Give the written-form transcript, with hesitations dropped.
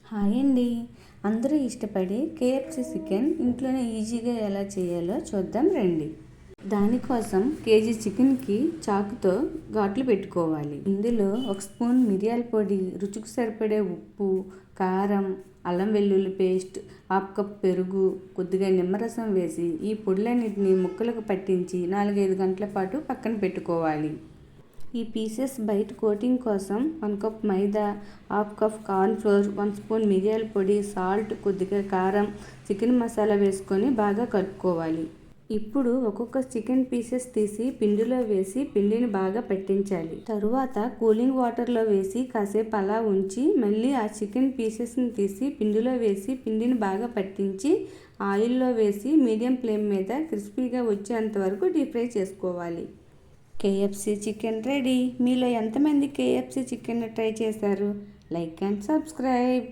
Hi అండి. అందరూ ఇష్టపడే కేఎఫ్సి చికెన్ ఇంట్లోనే ఈజీగా ఎలా చేయాలో చూద్దాం రండి. దానికోసం కేజీ చికెన్కి చాకుతో ఘాట్లు పెట్టుకోవాలి. ఇందులో 1 స్పూన్ మిరియాల పొడి, రుచికి సరిపడే ఉప్పు, కారం, అల్లం వెల్లుల్లి పేస్ట్, 1/2 కప్ పెరుగు, కొద్దిగా నిమ్మరసం వేసి ఈ పొడులన్నిటిని ముక్కలకు పట్టించి 4-5 గంటల పాటు పక్కన పెట్టుకోవాలి. ఈ పీసెస్ బయట కోటింగ్ కోసం 1 కప్ మైదా, 1/2 కప్ కార్న్ ఫ్లోర్, 1 స్పూన్ మిరియాల పొడి, సాల్ట్, కొద్దిగా కారం, చికెన్ మసాలా వేసుకొని బాగా కలుపుకోవాలి. ఇప్పుడు ఒక్కొక్క చికెన్ పీసెస్ తీసి పిండిలో వేసి పిండిని బాగా పట్టించాలి. తరువాత కూలింగ్ వాటర్లో వేసి కాసేపు అలా ఉంచి మళ్ళీ ఆ చికెన్ పీసెస్ని తీసి పిండిలో వేసి పిండిని బాగా పట్టించి ఆయిల్లో వేసి మీడియం ఫ్లేమ్ మీద క్రిస్పీగా వచ్చేంత వరకు డీప్ ఫ్రై చేసుకోవాలి. KFC chicken ready. మీలో ఎంతమంది కేఎఫ్సి చికెన్ ట్రై చేశారు? Like and subscribe.